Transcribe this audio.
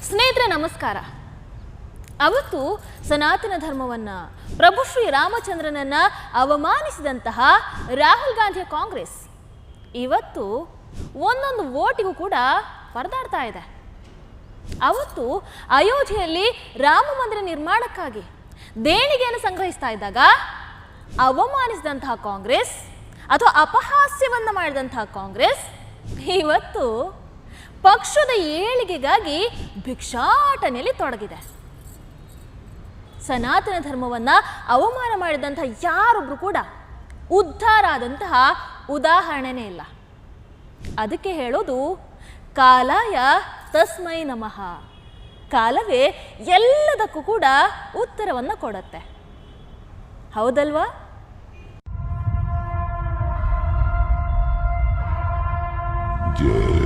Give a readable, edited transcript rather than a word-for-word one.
ಸ್ನೇಹಿತರೆ ನಮಸ್ಕಾರ. ಅವತ್ತು ಸನಾತನ ಧರ್ಮವನ್ನ ಪ್ರಭು ಶ್ರೀ ರಾಮಚಂದ್ರನನ್ನ ಅವಮಾನಿಸಿದಂತಹ ರಾಹುಲ್ ಗಾಂಧಿಯ ಕಾಂಗ್ರೆಸ್ ಇವತ್ತು ಒಂದೊಂದು ವೋಟಿಗೂ ಕೂಡ ಪರದಾಡ್ತಾ ಇದೆ. ಅವತ್ತು ಅಯೋಧ್ಯೆಯಲ್ಲಿ ರಾಮ ಮಂದಿರ ನಿರ್ಮಾಣಕ್ಕಾಗಿ ದೇಣಿಗೆಯನ್ನು ಸಂಗ್ರಹಿಸ್ತಾ ಇದ್ದಾಗ ಅವಮಾನಿಸಿದಂತಹ ಕಾಂಗ್ರೆಸ್ ಅಥವಾ ಅಪಹಾಸ್ಯವನ್ನ ಮಾಡಿದಂತಹ ಕಾಂಗ್ರೆಸ್ ಇವತ್ತು ಪಕ್ಷದ ಏಳಿಗೆಗಾಗಿ ಭಿಕ್ಷಾಟನೆಯಲ್ಲಿ ತೊಡಗಿದೆ. ಸನಾತನ ಧರ್ಮವನ್ನ ಅವಮಾನ ಮಾಡಿದಂತಹ ಯಾರೊಬ್ರು ಕೂಡ ಉದ್ಧಾರ ಆದಂತಹ ಉದಾಹರಣೆನೇ ಇಲ್ಲ. ಅದಕ್ಕೆ ಹೇಳೋದು ಕಾಲಾಯ ತಸ್ಮೈ ನಮಃ. ಕಾಲವೇ ಎಲ್ಲದಕ್ಕೂ ಕೂಡ ಉತ್ತರವನ್ನ ಕೊಡುತ್ತೆ. ಹೌದಲ್ವಾ? ಜಯ